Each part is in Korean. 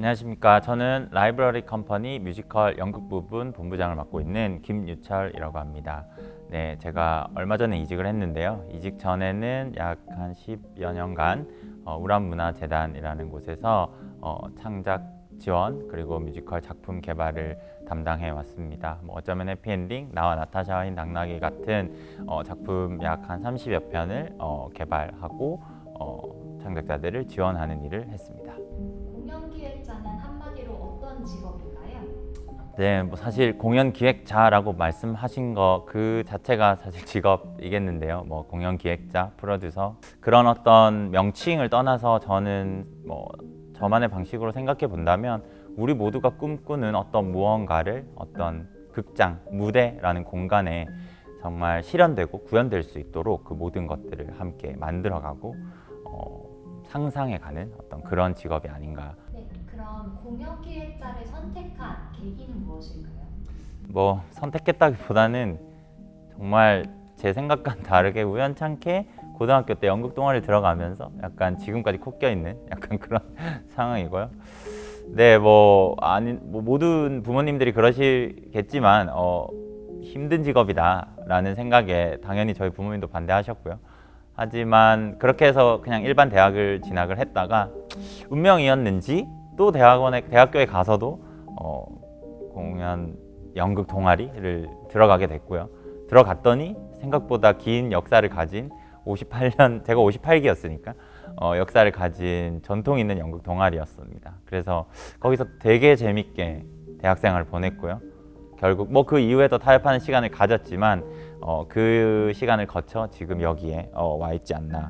안녕하십니까. 저는 라이브러리 컴퍼니 뮤지컬 연극 부분 본부장을 맡고 있는 김유철이라고 합니다. 네, 제가 얼마 전에 이직을 했는데요. 이직 전에는 약 한 10여 년간 우람문화재단이라는 곳에서 창작 지원 그리고 뮤지컬 작품 개발을 담당해 왔습니다. 어쩌면 해피엔딩, 나와 나타샤와 흰 당나귀 같은 작품 약 한 30여 편을 개발하고 창작자들을 지원하는 일을 했습니다. 공연 기획자는 한마디로 어떤 직업인가요? 네, 사실 공연 기획자라고 말씀하신 거 그 자체가 사실 직업이겠는데요. 공연 기획자, 프로듀서 그런 어떤 명칭을 떠나서 저는 저만의 방식으로 생각해 본다면 우리 모두가 꿈꾸는 어떤 무언가를 어떤 극장, 무대라는 공간에 정말 실현되고 구현될 수 있도록 그 모든 것들을 함께 만들어가고 상상해가는 어떤 그런 직업이 아닌가. 네, 그럼 공연 기획자를 선택한 계기는 무엇일까요? 선택했다기보다는 정말 제 생각과는 다르게 우연찮게 고등학교 때 연극 동아리 들어가면서 약간 지금까지 꽂혀 있는 약간 그런 상황이고요. 네, 모든 부모님들이 그러시겠지만 힘든 직업이다라는 생각에 당연히 저희 부모님도 반대하셨고요. 하지만 그렇게 해서 그냥 일반 대학을 진학을 했다가 운명이었는지 또 대학교에 가서도 공연 연극 동아리를 들어가게 됐고요. 들어갔더니 생각보다 긴 역사를 가진 58년, 제가 58기였으니까 역사를 가진 전통 있는 연극 동아리였습니다. 그래서 거기서 되게 재밌게 대학생활을 보냈고요. 결국 그 이후에도 타협하는 시간을 가졌지만 그 시간을 거쳐 지금 여기에 와 있지 않나.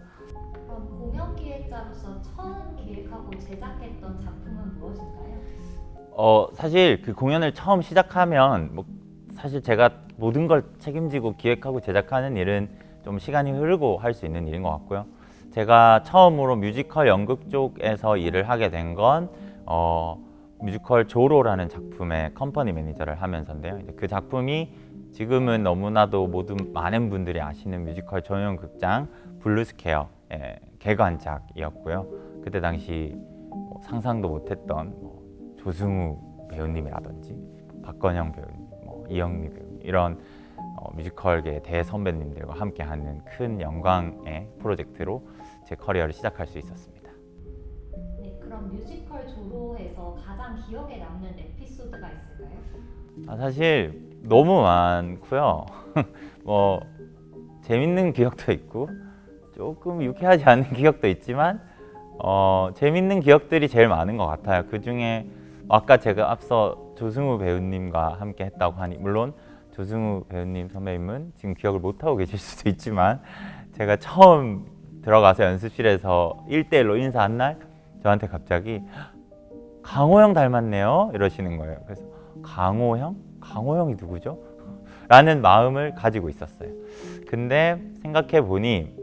그럼 공연 기획자로서 처음 기획하고 제작했던 작품은 무엇일까요? 사실 그 공연을 처음 시작하면 사실 제가 모든 걸 책임지고 기획하고 제작하는 일은 좀 시간이 흐르고 할 수 있는 일인 것 같고요. 제가 처음으로 뮤지컬 연극 쪽에서 일을 하게 된 건 뮤지컬 조로라는 작품의 컴퍼니 매니저를 하면서인데요. 그 작품이 지금은 너무나도 많은 분들이 아시는 뮤지컬 전용 극장 블루스케어의 개관작이었고요. 그때 당시 상상도 못했던 조승우 배우님이라든지 박건영 배우님, 이영미 배우님 이런 뮤지컬계 대선배님들과 함께하는 큰 영광의 프로젝트로 제 커리어를 시작할 수 있었습니다. 네, 그럼 뮤지컬 조로에서 가장 기억에 남는 에피소드가 있을까요? 사실 너무 많고요. 재밌는 기억도 있고 조금 유쾌하지 않은 기억도 있지만 재밌는 기억들이 제일 많은 것 같아요. 그 중에 아까 제가 앞서 조승우 배우님과 함께 했다고 하니 물론 조승우 배우님 선배님은 지금 기억을 못하고 계실 수도 있지만 제가 처음 들어가서 연습실에서 1대1로 인사한 날 저한테 갑자기 강호영 닮았네요 이러시는 거예요. 그래서 강호영? 강호영이 누구죠? 라는 마음을 가지고 있었어요. 근데 생각해 보니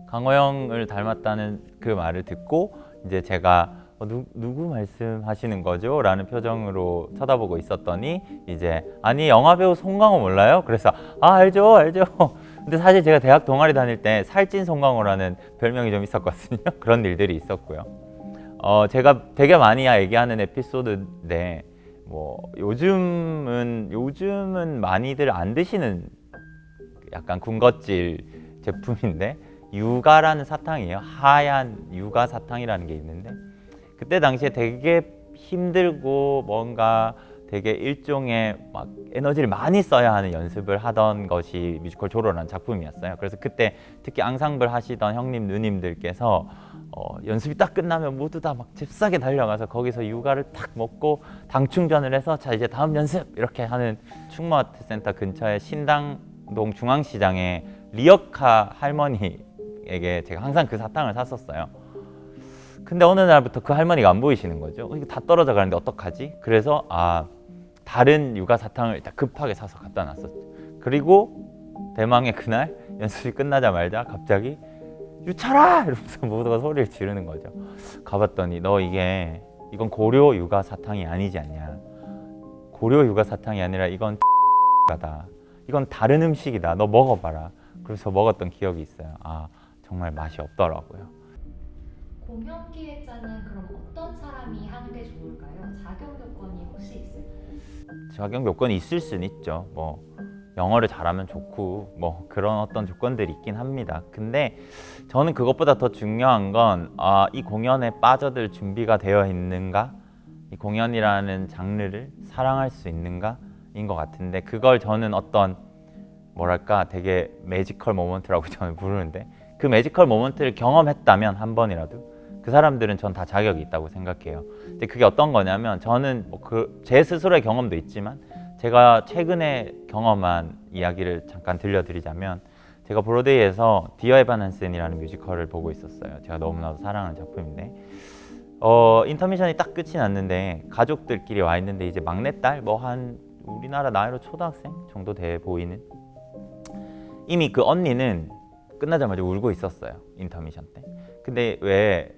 강호영을 닮았다는 그 말을 듣고 이제 제가 누구 말씀하시는 거죠? 라는 표정으로 쳐다보고 있었더니 이제 아니 영화배우 송강호 몰라요? 그래서 알죠 알죠. 근데 사실 제가 대학 동아리 다닐 때 살찐 송강호라는 별명이 좀 있었거든요. 그런 일들이 있었고요. 제가 되게 많이 얘기하는 에피소드인데 요즘은 많이들 안 드시는 약간 군것질 제품인데 유가라는 사탕이에요. 하얀 유가 사탕이라는 게 있는데 그때 당시에 되게 힘들고 뭔가 되게 일종의 에너지를 많이 써야 하는 연습을 하던 것이 뮤지컬 조로라는 작품이었어요. 그래서 그때 특히 앙상블 하시던 형님 누님들께서 연습이 딱 끝나면 모두 다 잽싸게 달려가서 거기서 육아를 탁 먹고 당 충전을 해서 자 이제 다음 연습 이렇게 하는 충무아트센터 근처의 신당동 중앙시장의 리어카 할머니에게 제가 항상 그 사탕을 샀었어요. 근데 어느 날부터 그 할머니가 안 보이시는 거죠. 이거 다 떨어져 가는데 어떡하지? 그래서 다른 육아 사탕을 일단 급하게 사서 갖다 놨었죠. 그리고 대망의 그날 연습이 끝나자마자 갑자기 유철아! 이러면서 모두가 소리를 지르는 거죠. 가봤더니 너 이건 고려 육아 사탕이 아니지 않냐. 고려 육아 사탕이 아니라 이건 다 이건 다른 음식이다. 너 먹어봐라. 그래서 먹었던 기억이 있어요. 정말 맛이 없더라고요. 공연 기획자는 그럼 어떤 사람이 하는 게 좋을까요? 자격 요건이 혹시 있을까요? 자격 요건이 있을 수는 있죠. 뭐 영어를 잘하면 좋고 뭐 그런 어떤 조건들이 있긴 합니다. 근데 저는 그것보다 더 중요한 건 이 공연에 빠져들 준비가 되어 있는가, 이 공연이라는 장르를 사랑할 수 있는가인 것 같은데, 그걸 저는 어떤 뭐랄까 되게 매지컬 모먼트라고 저는 부르는데, 그 매지컬 모먼트를 경험했다면 한 번이라도 그 사람들은 전 다 자격이 있다고 생각해요. 근데 그게 어떤 거냐면, 저는 제 스스로의 경험도 있지만 제가 최근에 경험한 이야기를 잠깐 들려드리자면, 제가 브로드웨이에서 디어 에반 한센이라는 뮤지컬을 보고 있었어요. 제가 너무나도 사랑하는 작품인데, 인터미션이 딱 끝이 났는데 가족들끼리 와 있는데, 이제 막내딸 뭐 한 우리나라 나이로 초등학생 정도 돼 보이는, 이미 그 언니는 끝나자마자 울고 있었어요, 인터미션 때. 근데 왜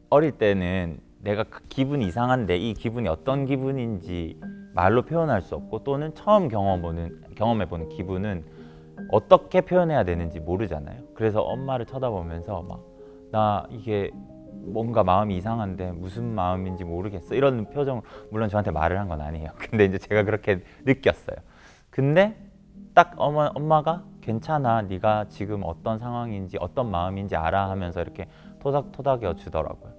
어릴 때는 내가 기분이 이상한데 이 기분이 어떤 기분인지 말로 표현할 수 없고, 또는 처음 경험해보는 기분은 어떻게 표현해야 되는지 모르잖아요. 그래서 엄마를 쳐다보면서 막, 나 이게 뭔가 마음이 이상한데 무슨 마음인지 모르겠어, 이런 표정. 물론 저한테 말을 한 건 아니에요. 근데 이제 제가 그렇게 느꼈어요. 근데 딱 엄마가 괜찮아, 네가 지금 어떤 상황인지 어떤 마음인지 알아 하면서 이렇게 토닥토닥여 주더라고요.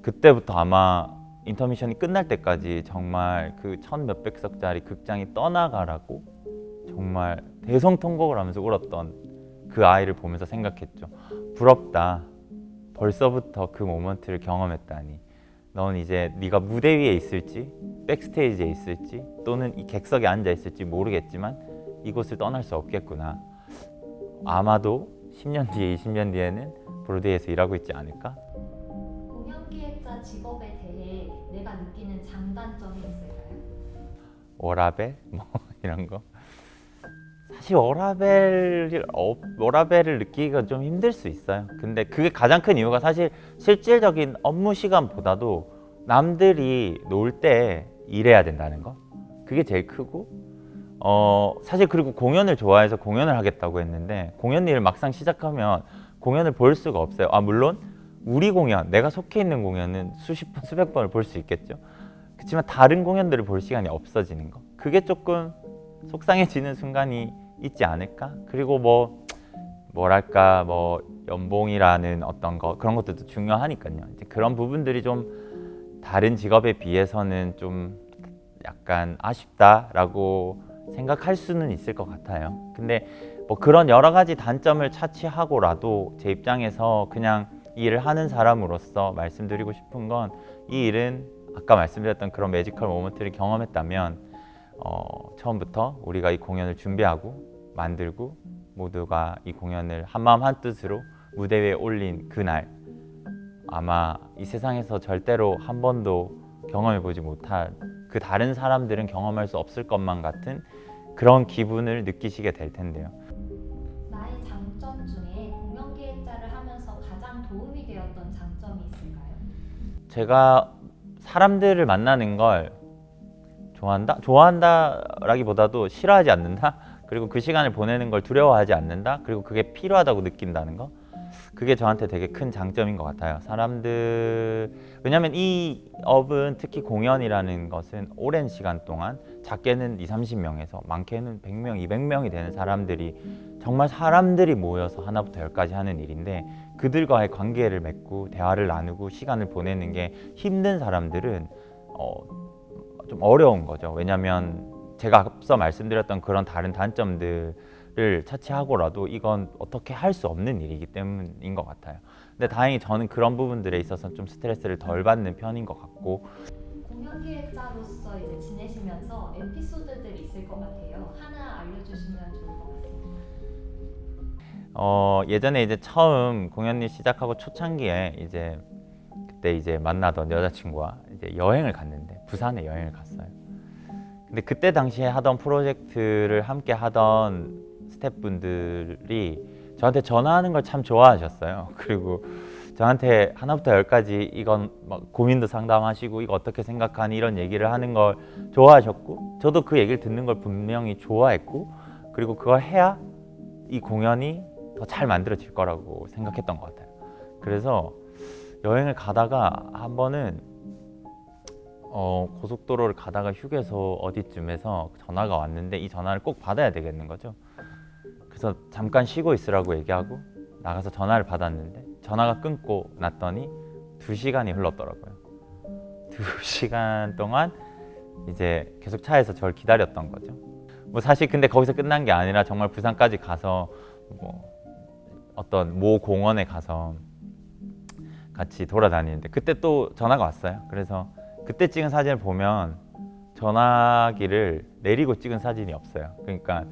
그때부터 아마 인터미션이 끝날 때까지 정말 그 천 몇백 석짜리 극장이 떠나가라고 정말 대성통곡을 하면서 울었던 그 아이를 보면서 생각했죠. 부럽다. 벌써부터 그 모먼트를 경험했다니. 넌 이제 네가 무대 위에 있을지 백스테이지에 있을지 또는 이 객석에 앉아 있을지 모르겠지만 이곳을 떠날 수 없겠구나. 아마도 10년 뒤에 20년 뒤에는 브로드웨이에서 일하고 있지 않을까? 공연 기획자 직업에 대해 내가 느끼는 장단점이 있을까요? 워라벨 뭐 이런 거. 사실 워라벨을 느끼기가 좀 힘들 수 있어요. 근데 그게 가장 큰 이유가 사실 실질적인 업무 시간보다도 남들이 놀 때 일해야 된다는 거, 그게 제일 크고, 사실 그리고 공연을 좋아해서 공연을 하겠다고 했는데, 공연 일을 막상 시작하면 공연을 볼 수가 없어요. 물론 우리 공연, 내가 속해 있는 공연은 수십 번, 수백 번을 볼 수 있겠죠. 그렇지만 다른 공연들을 볼 시간이 없어지는 거, 그게 조금 속상해지는 순간이 있지 않을까? 그리고 뭐랄까 연봉이라는 어떤 거, 그런 것들도 중요하니까요. 이제 그런 부분들이 좀 다른 직업에 비해서는 좀 약간 아쉽다라고 생각할 수는 있을 것 같아요. 근데 그런 여러 가지 단점을 차치하고라도 제 입장에서 그냥 이 일을 하는 사람으로서 말씀드리고 싶은 건, 이 일은 아까 말씀드렸던 그런 매지컬 모먼트를 경험했다면 처음부터 우리가 이 공연을 준비하고 만들고 모두가 이 공연을 한마음 한뜻으로 무대 위에 올린 그날, 아마 이 세상에서 절대로 한 번도 경험해보지 못할, 그 다른 사람들은 경험할 수 없을 것만 같은 그런 기분을 느끼시게 될 텐데요. 나의 장점 중에 공연 기획자를 하면서 가장 도움이 되었던 장점이 있을까요? 제가 사람들을 만나는 걸 좋아한다라기보다도 싫어하지 않는다. 그리고 그 시간을 보내는 걸 두려워하지 않는다. 그리고 그게 필요하다고 느낀다는 거. 그게 저한테 되게 큰 장점인 것 같아요. 왜냐면 이 업은, 특히 공연이라는 것은 오랜 시간 동안 작게는 20, 30명에서 많게는 100명, 200명이 되는 사람들이, 정말 사람들이 모여서 하나부터 열까지 하는 일인데, 그들과의 관계를 맺고 대화를 나누고 시간을 보내는 게 힘든 사람들은 좀 어려운 거죠. 왜냐면 제가 앞서 말씀드렸던 그런 다른 단점들을 차치하고라도 이건 어떻게 할 수 없는 일이기 때문인 것 같아요. 근데 다행히 저는 그런 부분들에 있어서 좀 스트레스를 덜 받는 편인 것 같고. 공연 기획자로서 이제 지내시면서 에피소드들이 있을 것 같아요. 하나 알려주시면 좋을 것 같습니다. 예전에 이제 처음 공연 일 시작하고 초창기에 그때 이제 만나던 여자친구와 이제 여행을 갔는데, 부산에 여행을 갔어요. 근데 그때 당시에 하던 프로젝트를 함께 하던 스태프분들이 저한테 전화하는 걸 참 좋아하셨어요. 그리고 저한테 하나부터 열까지 이건 막 고민도 상담하시고, 이거 어떻게 생각하니, 이런 얘기를 하는 걸 좋아하셨고, 저도 그 얘기를 듣는 걸 분명히 좋아했고, 그리고 그걸 해야 이 공연이 더 잘 만들어질 거라고 생각했던 것 같아요. 그래서 여행을 가다가 한 번은 고속도로를 가다가 휴게소 어디쯤에서 전화가 왔는데 이 전화를 꼭 받아야 되겠는 거죠. 그래서 잠깐 쉬고 있으라고 얘기하고 나가서 전화를 받았는데 전화가 끊고 났더니 2시간이 흘렀더라고요. 2시간 동안 이제 계속 차에서 저를 기다렸던 거죠. 뭐 사실 근데 거기서 끝난 게 아니라 정말 부산까지 가서 뭐 어떤 모 공원에 가서 같이 돌아다니는데 그때 또 전화가 왔어요. 그래서 그때 찍은 사진을 보면 전화기를 내리고 찍은 사진이 없어요. 그러니까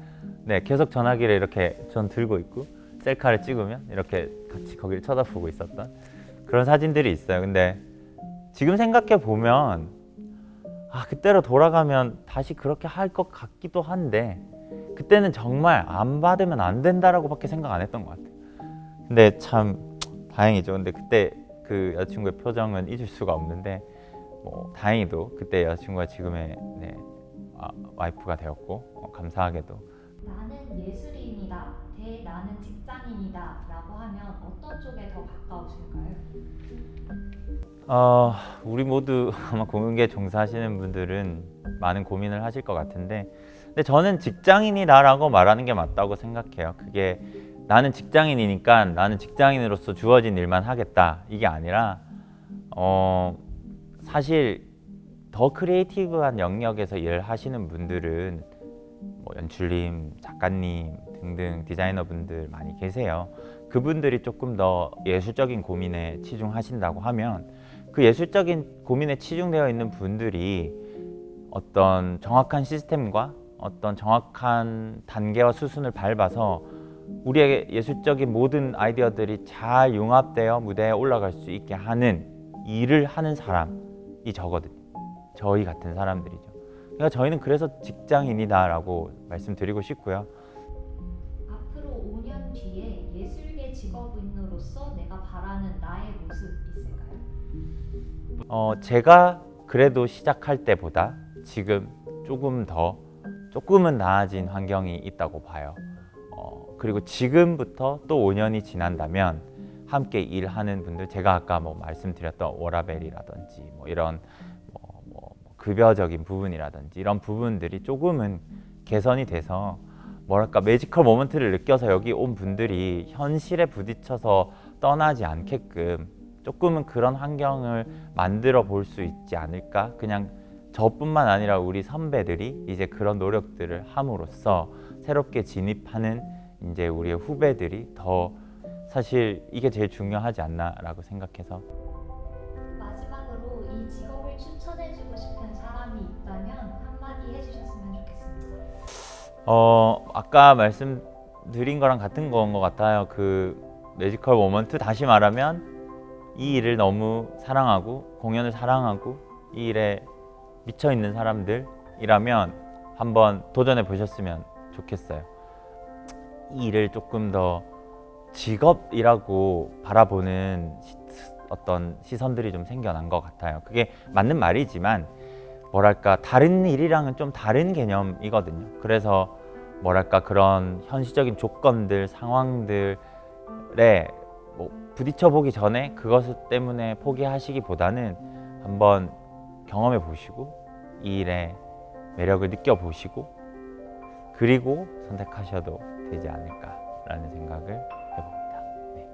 네, 계속 전화기를 이렇게 전 들고 있고 셀카를 찍으면 이렇게 같이 거기를 쳐다보고 있었던 그런 사진들이 있어요. 근데 지금 생각해 보면 그때로 돌아가면 다시 그렇게 할 것 같기도 한데 그때는 정말 안 받으면 안 된다라고밖에 생각 안 했던 것 같아요. 근데 참 다행이죠. 근데 그때 그 여자친구의 표정은 잊을 수가 없는데 뭐 다행히도 그때 여자친구가 지금의 와이프가 되었고 감사하게도 나는 예술인이다 대 나는 직장인이다 라고 하면 어떤 쪽에 더 가까우실까요? 우리 모두 아마 공연계에 종사하시는 분들은 많은 고민을 하실 것 같은데 근데 저는 직장인이다라고 말하는 게 맞다고 생각해요. 그게 나는 직장인이니까 나는 직장인으로서 주어진 일만 하겠다 이게 아니라 사실 더 크리에이티브한 영역에서 일을 하시는 분들은 뭐 연출님, 작가님 등등 디자이너분들 많이 계세요. 그분들이 조금 더 예술적인 고민에 치중하신다고 하면 그 예술적인 고민에 치중되어 있는 분들이 어떤 정확한 시스템과 어떤 정확한 단계와 수순을 밟아서 우리의 예술적인 모든 아이디어들이 잘 융합되어 무대에 올라갈 수 있게 하는 일을 하는 사람이 저거든요. 저희 같은 사람들이죠. 그러니까 저희는 그래서 직장인이다라고 말씀드리고 싶고요. 앞으로 5년 뒤에 예술계 직업인으로서 내가 바라는 나의 모습 있을까요? 제가 그래도 시작할 때보다 지금 조금은 나아진 환경이 있다고 봐요. 그리고 지금부터 또 5년이 지난다면 함께 일하는 분들, 제가 아까 뭐 말씀드렸던 워라벨이라든지 뭐 이런 뭐 급여적인 부분이라든지 이런 부분들이 조금은 개선이 돼서 뭐랄까 매지컬 모먼트를 느껴서 여기 온 분들이 현실에 부딪혀서 떠나지 않게끔 조금은 그런 환경을 만들어 볼 수 있지 않을까? 그냥 저뿐만 아니라 우리 선배들이 이제 그런 노력들을 함으로써 새롭게 진입하는 이제 우리의 후배들이 더 사실 이게 제일 중요하지 않나라고 생각해서 마지막으로 이 직업을 추천해주고 싶은 사람이 있다면 한마디 해주셨으면 좋겠습니다. 아까 말씀드린 거랑 같은 건 것 같아요. 그 매지컬 모먼트 다시 말하면 이 일을 너무 사랑하고 공연을 사랑하고 이 일에 미쳐 있는 사람들이라면 한번 도전해 보셨으면 좋겠어요. 이 일을 조금 더 직업이라고 바라보는 어떤 시선들이 좀 생겨난 것 같아요. 그게 맞는 말이지만 뭐랄까 다른 일이랑은 좀 다른 개념이거든요. 그래서 뭐랄까 그런 현실적인 조건들, 상황들에 뭐 부딪혀 보기 전에 그것 때문에 포기하시기보다는 한번 경험해 보시고 이 일의 매력을 느껴 보시고 그리고 선택하셔도 되지 않을까라는 생각을 해봅니다. 네.